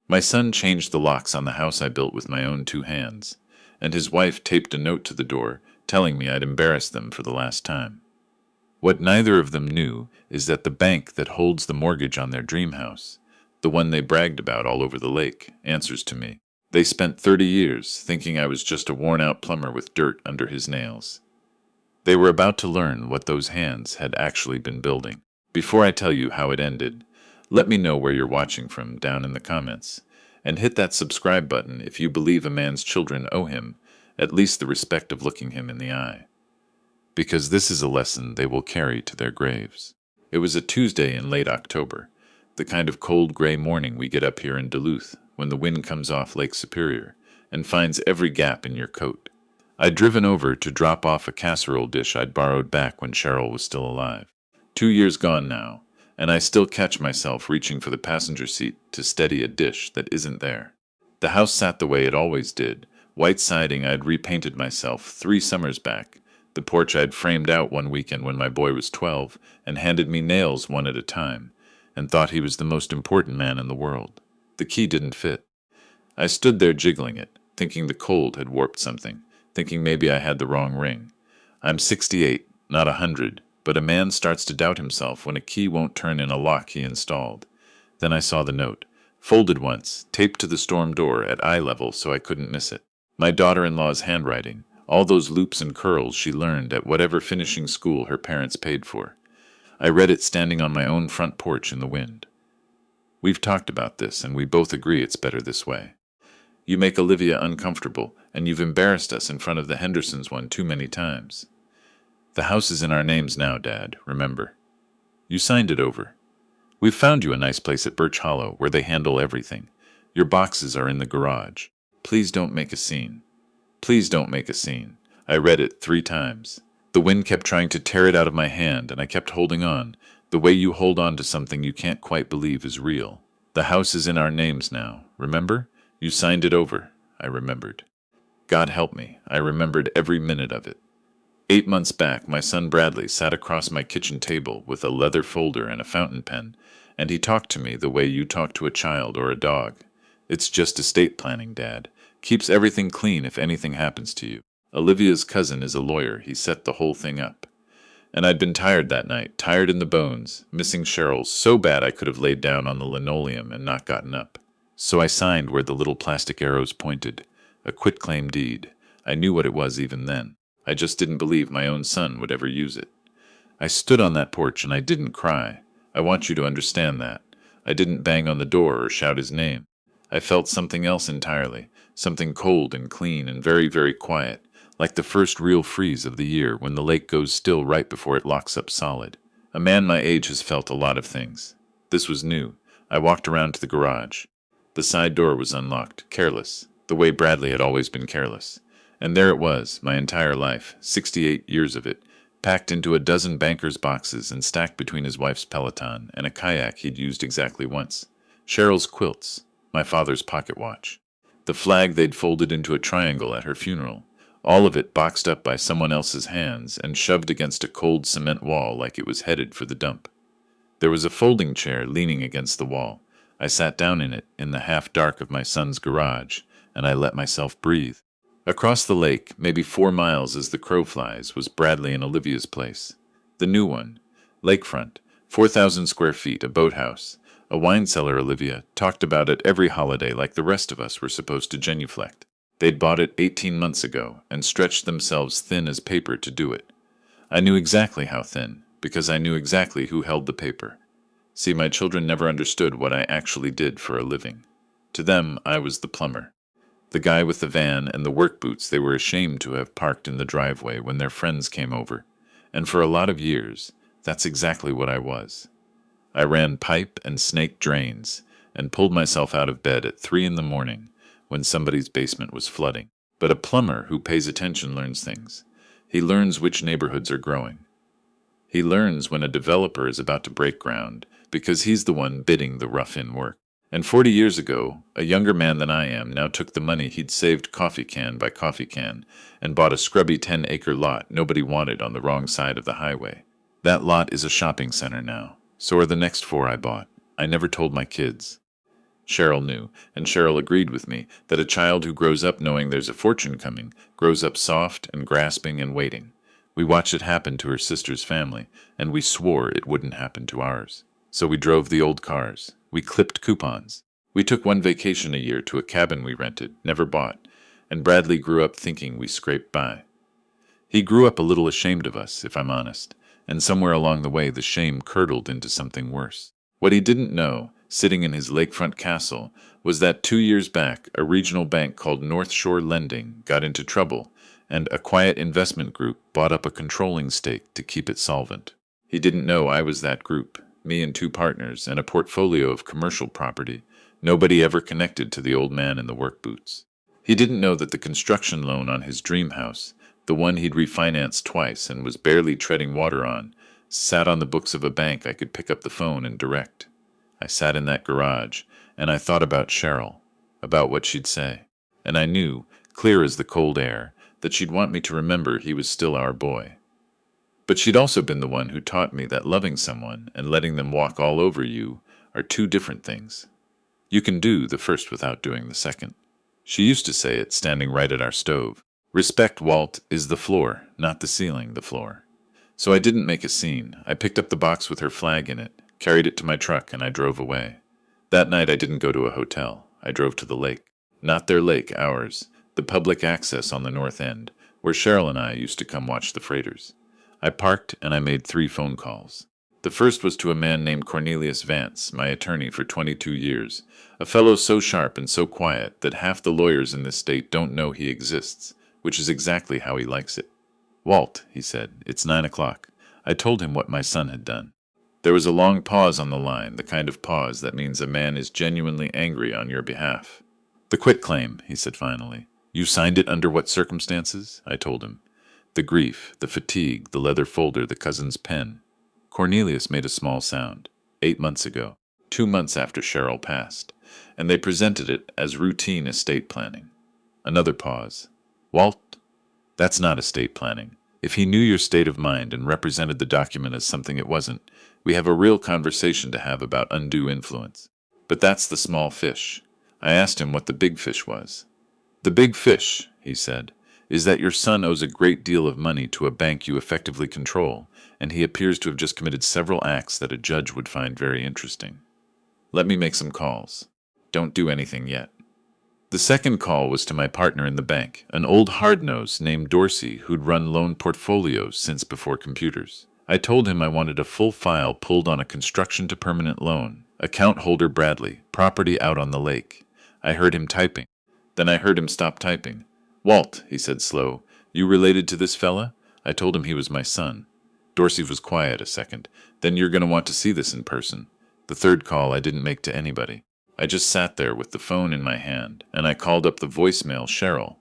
My son changed the locks on the house I built with my own 2 hands, and his wife taped a note to the door telling me I'd embarrassed them for the last time. What neither of them knew is that the bank that holds the mortgage on their dream house, the one they bragged about all over the lake, answers to me. They spent 30 years thinking I was just a worn-out plumber with dirt under his nails. They were about to learn what those hands had actually been building. Before I tell you how it ended, let me know where you're watching from down in the comments, and hit that subscribe button if you believe a man's children owe him at least the respect of looking him in the eye. Because this is a lesson they will carry to their graves. It was a Tuesday in late October, the kind of cold gray morning we get up here in Duluth when the wind comes off Lake Superior and finds every gap in your coat. I'd driven over to drop off a casserole dish I'd borrowed back when Cheryl was still alive. 2 years gone now, and I still catch myself reaching for the passenger seat to steady a dish that isn't there. The house sat the way it always did, white siding I'd repainted myself 3 summers back, the porch I'd framed out one weekend when my boy was 12 and handed me nails one at a time, and thought he was the most important man in the world. The key didn't fit. I stood there jiggling it, thinking the cold had warped something, thinking maybe I had the wrong ring. I'm 68, not 100, but a man starts to doubt himself when a key won't turn in a lock he installed. Then I saw the note, folded once, taped to the storm door at eye level so I couldn't miss it. My daughter-in-law's handwriting, all those loops and curls she learned at whatever finishing school her parents paid for. I read it standing on my own front porch in the wind. We've talked about this, and we both agree it's better this way. You make Olivia uncomfortable, and you've embarrassed us in front of the Hendersons one too many times. The house is in our names now, Dad, remember. You signed it over. We've found you a nice place at Birch Hollow where they handle everything. Your boxes are in the garage. Please don't make a scene. Please don't make a scene. I read it 3 times. The wind kept trying to tear it out of my hand, and I kept holding on, the way you hold on to something you can't quite believe is real. The house is in our names now, remember? You signed it over. I remembered. God help me, I remembered every minute of it. 8 months back, my son Bradley sat across my kitchen table with a leather folder and a fountain pen, and he talked to me the way you talk to a child or a dog. It's just estate planning, Dad. Keeps everything clean if anything happens to you. Olivia's cousin is a lawyer. He set the whole thing up. And I'd been tired that night, tired in the bones, missing Cheryl so bad I could have laid down on the linoleum and not gotten up. So I signed where the little plastic arrows pointed, a quitclaim deed. I knew what it was even then. I just didn't believe my own son would ever use it. I stood on that porch and I didn't cry. I want you to understand that. I didn't bang on the door or shout his name. I felt something else entirely, something cold and clean and very, very quiet, like the first real freeze of the year when the lake goes still right before it locks up solid. A man my age has felt a lot of things. This was new. I walked around to the garage. The side door was unlocked, careless, the way Bradley had always been careless. And there it was, my entire life, 68 years of it, packed into a dozen banker's boxes and stacked between his wife's Peloton and a kayak he'd used exactly once. Cheryl's quilts, my father's pocket watch, the flag they'd folded into a triangle at her funeral, all of it boxed up by someone else's hands and shoved against a cold cement wall like it was headed for the dump. There was a folding chair leaning against the wall. I sat down in it in the half-dark of my son's garage, and I let myself breathe. Across the lake, maybe 4 miles as the crow flies, was Bradley and Olivia's place. The new one. Lakefront, 4,000 square feet, a boathouse, a wine cellar. Olivia talked about it every holiday like the rest of us were supposed to genuflect. They'd bought it 18 months ago and stretched themselves thin as paper to do it. I knew exactly how thin, because I knew exactly who held the paper. See, my children never understood what I actually did for a living. To them, I was the plumber. The guy with the van and the work boots they were ashamed to have parked in the driveway when their friends came over. And for a lot of years, that's exactly what I was. I ran pipe and snaked drains, and pulled myself out of bed at 3 in the morning when somebody's basement was flooding. But a plumber who pays attention learns things. He learns which neighborhoods are growing. He learns when a developer is about to break ground, because he's the one bidding the rough-in work. And 40 years ago, a younger man than I am now took the money he'd saved coffee can by coffee can and bought a scrubby 10-acre lot nobody wanted on the wrong side of the highway. That lot is a shopping center now. So are the next 4 I bought. I never told my kids. Cheryl knew, and Cheryl agreed with me, that a child who grows up knowing there's a fortune coming grows up soft and grasping and waiting. We watched it happen to her sister's family, and we swore it wouldn't happen to ours. So we drove the old cars. We clipped coupons. We took one vacation a year to a cabin we rented, never bought, and Bradley grew up thinking we scraped by. He grew up a little ashamed of us, if I'm honest, and somewhere along the way the shame curdled into something worse. What he didn't know, sitting in his lakefront castle, was that 2 years back a regional bank called North Shore Lending got into trouble, and a quiet investment group bought up a controlling stake to keep it solvent. He didn't know I was that group, me and 2 partners, and a portfolio of commercial property, nobody ever connected to the old man in the work boots. He didn't know that the construction loan on his dream house, the one he'd refinanced twice and was barely treading water on, sat on the books of a bank I could pick up the phone and direct. I sat in that garage, and I thought about Cheryl, about what she'd say. And I knew, clear as the cold air, that she'd want me to remember he was still our boy. But she'd also been the one who taught me that loving someone and letting them walk all over you are 2 different things. You can do the first without doing the second. She used to say it standing right at our stove. Respect, Walt, is the floor, not the ceiling, the floor. So I didn't make a scene. I picked up the box with her flag in it, carried it to my truck, and I drove away. That night I didn't go to a hotel. I drove to the lake. Not their lake, ours. The public access on the north end, where Cheryl and I used to come watch the freighters. I parked and I made 3 phone calls. The first was to a man named Cornelius Vance, my attorney for 22 years, a fellow so sharp and so quiet that half the lawyers in this state don't know he exists, which is exactly how he likes it. Walt, he said, it's 9 o'clock. I told him what my son had done. There was a long pause on the line, the kind of pause that means a man is genuinely angry on your behalf. The quitclaim, he said finally. You signed it under what circumstances? I told him. The grief, the fatigue, the leather folder, the cousin's pen. Cornelius made a small sound. 8 months ago, 2 months after Cheryl passed, and they presented it as routine estate planning. Another pause. Walt, that's not estate planning. If he knew your state of mind and represented the document as something it wasn't, we have a real conversation to have about undue influence. But that's the small fish. I asked him what the big fish was. The big fish, he said, is that your son owes a great deal of money to a bank you effectively control, and he appears to have just committed several acts that a judge would find very interesting. Let me make some calls. Don't do anything yet. The second call was to my partner in the bank, an old hard-nose named Dorsey who'd run loan portfolios since before computers. I told him I wanted a full file pulled on a construction-to-permanent loan, account holder Bradley, property out on the lake. I heard him typing. Then I heard him stop typing. Walt, he said slow, you related to this fella? I told him he was my son. Dorsey was quiet a second. Then you're going to want to see this in person. The third call I didn't make to anybody. I just sat there with the phone in my hand, and I called up the voicemail Cheryl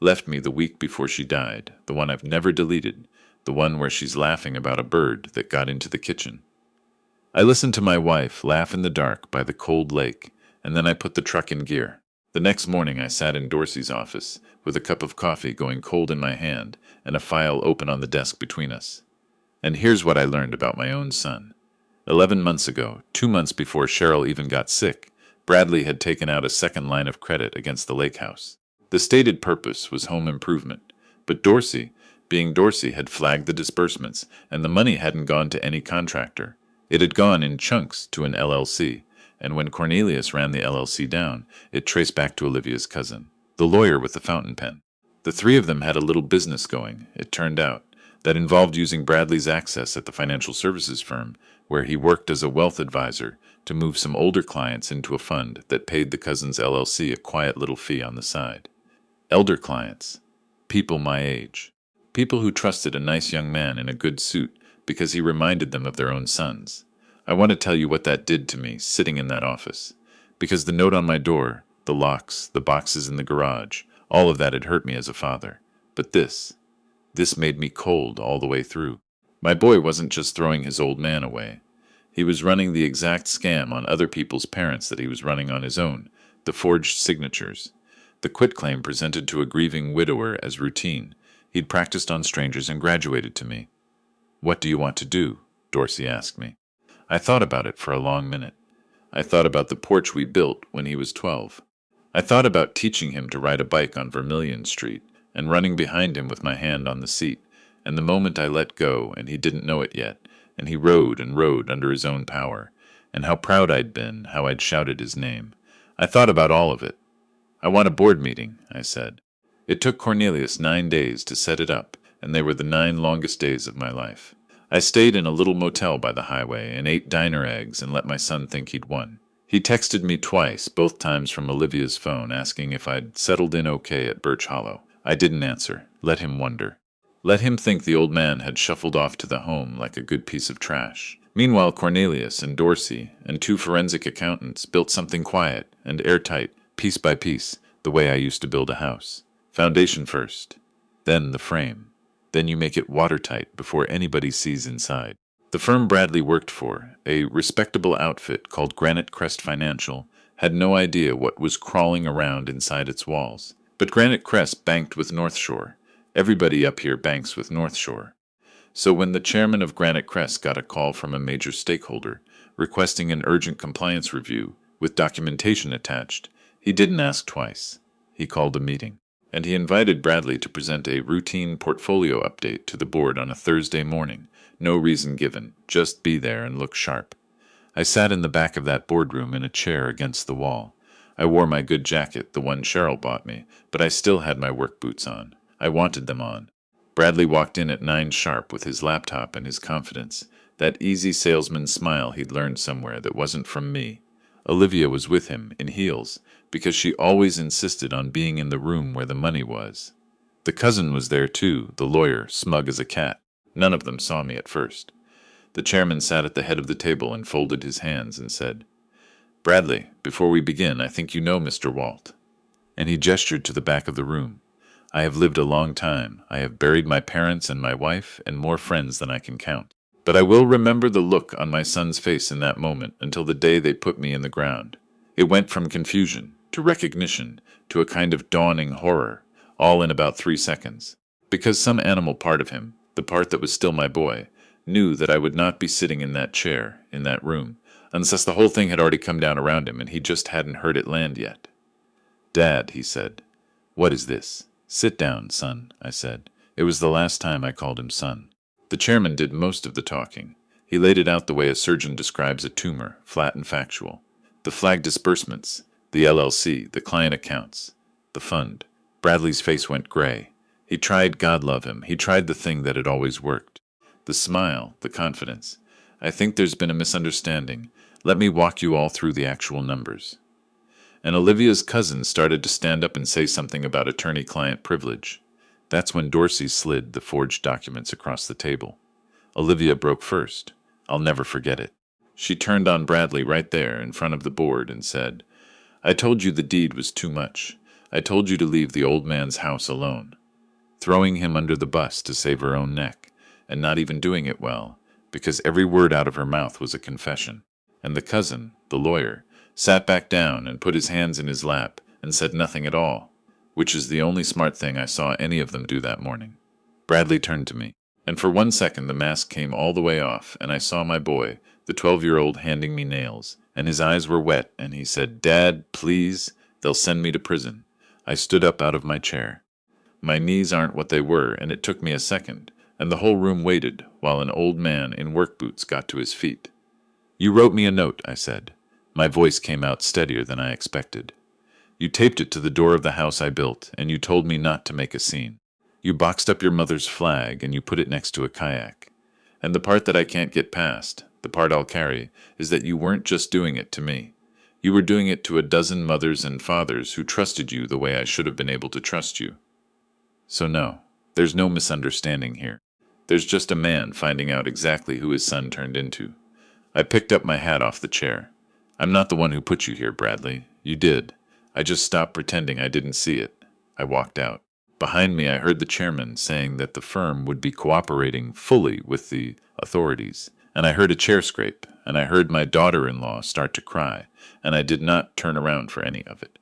left me the week before she died, the one I've never deleted, the one where she's laughing about a bird that got into the kitchen. I listened to my wife laugh in the dark by the cold lake, and then I put the truck in gear. The next morning I sat in Dorsey's office, with a cup of coffee going cold in my hand and a file open on the desk between us. And here's what I learned about my own son. 11 months ago, 2 months before Cheryl even got sick, Bradley had taken out a second line of credit against the lake house. The stated purpose was home improvement, but Dorsey, being Dorsey, had flagged the disbursements, and the money hadn't gone to any contractor. It had gone in chunks to an LLC, and when Cornelius ran the LLC down, it traced back to Olivia's cousin, the lawyer with the fountain pen. The 3 of them had a little business going, it turned out, that involved using Bradley's access at the financial services firm, where he worked as a wealth advisor, to move some older clients into a fund that paid the cousin's LLC a quiet little fee on the side. Elder clients. People my age. People who trusted a nice young man in a good suit because he reminded them of their own sons. I want to tell you what that did to me, sitting in that office. Because the note on my door, the locks, the boxes in the garage, all of that had hurt me as a father. But this made me cold all the way through. My boy wasn't just throwing his old man away. He was running the exact scam on other people's parents that he was running on his own, the forged signatures. The quitclaim presented to a grieving widower as routine. He'd practiced on strangers and graduated to me. What do you want to do? Dorsey asked me. I thought about it for a long minute. I thought about the porch we built when he was 12. I thought about teaching him to ride a bike on Vermilion Street and running behind him with my hand on the seat, and the moment I let go and he didn't know it yet, and he rode and rode under his own power, and how proud I'd been, how I'd shouted his name. I thought about all of it. I want a board meeting, I said. It took Cornelius 9 days to set it up, and they were the 9 longest days of my life. I stayed in a little motel by the highway and ate diner eggs and let my son think he'd won. He texted me twice, both times from Olivia's phone, asking if I'd settled in okay at Birch Hollow. I didn't answer. Let him wonder. Let him think the old man had shuffled off to the home like a good piece of trash. Meanwhile, Cornelius and Dorsey and 2 forensic accountants built something quiet and airtight, piece by piece, the way I used to build a house. Foundation first, then the frame. Then you make it watertight before anybody sees inside. The firm Bradley worked for, a respectable outfit called Granite Crest Financial, had no idea what was crawling around inside its walls. But Granite Crest banked with North Shore. Everybody up here banks with North Shore. So when the chairman of Granite Crest got a call from a major stakeholder requesting an urgent compliance review with documentation attached, he didn't ask twice. He called a meeting. And he invited Bradley to present a routine portfolio update to the board on a Thursday morning. No reason given, just be there and look sharp. I sat in the back of that boardroom in a chair against the wall. I wore my good jacket, the one Cheryl bought me, but I still had my work boots on. I wanted them on. Bradley walked in at 9 sharp with his laptop and his confidence, that easy salesman smile he'd learned somewhere that wasn't from me. Olivia was with him, in heels, because she always insisted on being in the room where the money was. The cousin was there too, the lawyer, smug as a cat. None of them saw me at first. The chairman sat at the head of the table and folded his hands and said, "Bradley, before we begin, I think you know Mr. Walt." And he gestured to the back of the room. "I have lived a long time. I have buried my parents and my wife and more friends than I can count. But I will remember the look on my son's face in that moment until the day they put me in the ground. It went from confusion to recognition to a kind of dawning horror, all in about 3 seconds. Because some animal part of him, the part that was still my boy, knew that I would not be sitting in that chair, in that room, unless the whole thing had already come down around him and he just hadn't heard it land yet. "Dad," he said. "What is this?" "Sit down, son," I said. It was the last time I called him son. The chairman did most of the talking. He laid it out the way a surgeon describes a tumor, flat and factual. The flag disbursements, the LLC, the client accounts, the fund. Bradley's face went gray. He tried, God love him, he tried the thing that had always worked. The smile, the confidence. "I think there's been a misunderstanding. Let me walk you all through the actual numbers." And Olivia's cousin started to stand up and say something about attorney-client privilege. That's when Dorsey slid the forged documents across the table. Olivia broke first. I'll never forget it. She turned on Bradley right there in front of the board and said, "I told you the deed was too much. I told you to leave the old man's house alone." Throwing him under the bus to save her own neck, and not even doing it well, because every word out of her mouth was a confession. And the cousin, the lawyer, sat back down and put his hands in his lap and said nothing at all, which is the only smart thing I saw any of them do that morning. Bradley turned to me, and for 1 second the mask came all the way off, and I saw my boy, the 12-year-old, handing me nails, and his eyes were wet, and he said, "Dad, please, they'll send me to prison." I stood up out of my chair. My knees aren't what they were, and it took me a second, and the whole room waited while an old man in work boots got to his feet. "You wrote me a note," I said. My voice came out steadier than I expected. "You taped it to the door of the house I built, and you told me not to make a scene. You boxed up your mother's flag, and you put it next to a kayak. And the part that I can't get past, the part I'll carry, is that you weren't just doing it to me. You were doing it to a dozen mothers and fathers who trusted you the way I should have been able to trust you. So no, there's no misunderstanding here. There's just a man finding out exactly who his son turned into." I picked up my hat off the chair. "I'm not the one who put you here, Bradley. You did. I just stopped pretending I didn't see it." I walked out. Behind me I heard the chairman saying that the firm would be cooperating fully with the authorities, and I heard a chair scrape, and I heard my daughter-in-law start to cry, and I did not turn around for any of it.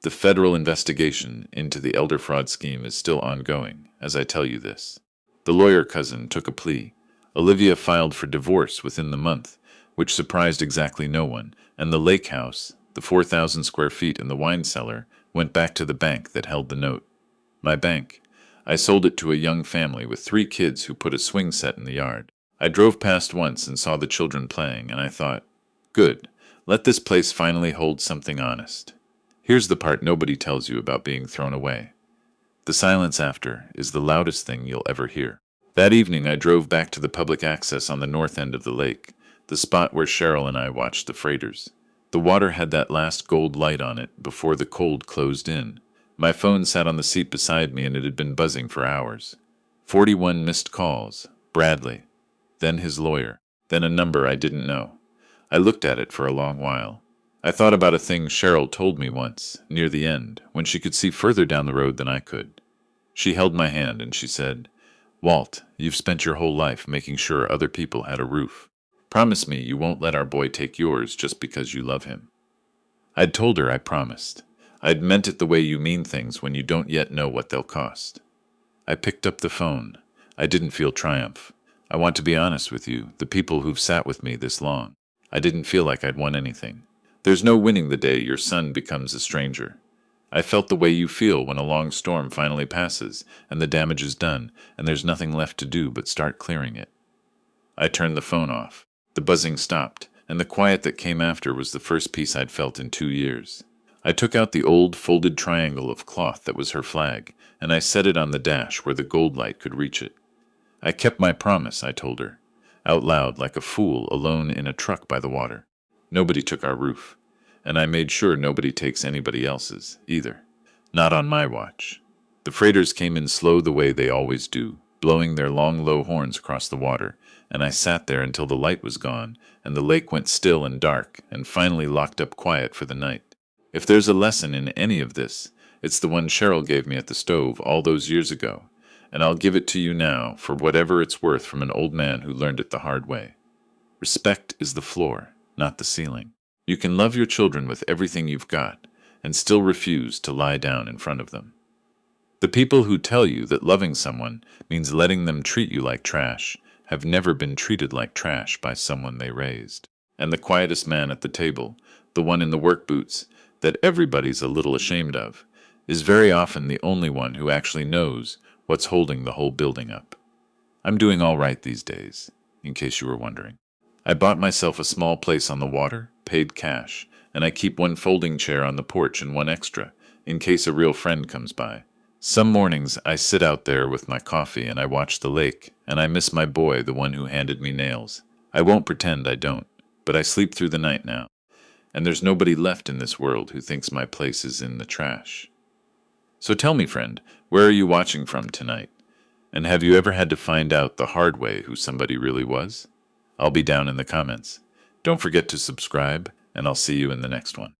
The federal investigation into the elder fraud scheme is still ongoing, as I tell you this. The lawyer cousin took a plea. Olivia filed for divorce within the month, which surprised exactly no one, and the lake house, the 4,000 square feet and the wine cellar, went back to the bank that held the note. My bank. I sold it to a young family with 3 kids who put a swing set in the yard. I drove past once and saw the children playing, and I thought, good, let this place finally hold something honest. Here's the part nobody tells you about being thrown away. The silence after is the loudest thing you'll ever hear. That evening I drove back to the public access on the north end of the lake, the spot where Cheryl and I watched the freighters. The water had that last gold light on it before the cold closed in. My phone sat on the seat beside me and it had been buzzing for hours. 41 missed calls. Bradley. Then his lawyer. Then a number I didn't know. I looked at it for a long while. I thought about a thing Cheryl told me once, near the end, when she could see further down the road than I could. She held my hand and she said, Walt, you've spent your whole life making sure other people had a roof. Promise me you won't let our boy take yours just because you love him. I'd told her I promised. I'd meant it the way you mean things when you don't yet know what they'll cost. I picked up the phone. I didn't feel triumph. I want to be honest with you, the people who've sat with me this long. I didn't feel like I'd won anything. There's no winning the day your son becomes a stranger. I felt the way you feel when a long storm finally passes, and the damage is done, and there's nothing left to do but start clearing it. I turned the phone off. The buzzing stopped, and the quiet that came after was the first peace I'd felt in 2 years. I took out the old folded triangle of cloth that was her flag, and I set it on the dash where the gold light could reach it. I kept my promise, I told her, out loud like a fool alone in a truck by the water. Nobody took our roof, and I made sure nobody takes anybody else's, either. Not on my watch. The freighters came in slow the way they always do, blowing their long low horns across the water, and I sat there until the light was gone, and the lake went still and dark, and finally locked up quiet for the night. If there's a lesson in any of this, it's the one Cheryl gave me at the stove all those years ago, and I'll give it to you now for whatever it's worth from an old man who learned it the hard way. Respect is the floor, not the ceiling. You can love your children with everything you've got, and still refuse to lie down in front of them. The people who tell you that loving someone means letting them treat you like trash have never been treated like trash by someone they raised. And the quietest man at the table, the one in the work boots, that everybody's a little ashamed of, is very often the only one who actually knows what's holding the whole building up. I'm doing all right these days, in case you were wondering. I bought myself a small place on the water, paid cash, and I keep one folding chair on the porch and one extra, in case a real friend comes by. Some mornings I sit out there with my coffee and I watch the lake, and I miss my boy, the one who handed me nails. I won't pretend I don't, but I sleep through the night now, and there's nobody left in this world who thinks my place is in the trash. So tell me, friend, where are you watching from tonight? And have you ever had to find out the hard way who somebody really was? I'll be down in the comments. Don't forget to subscribe, and I'll see you in the next one.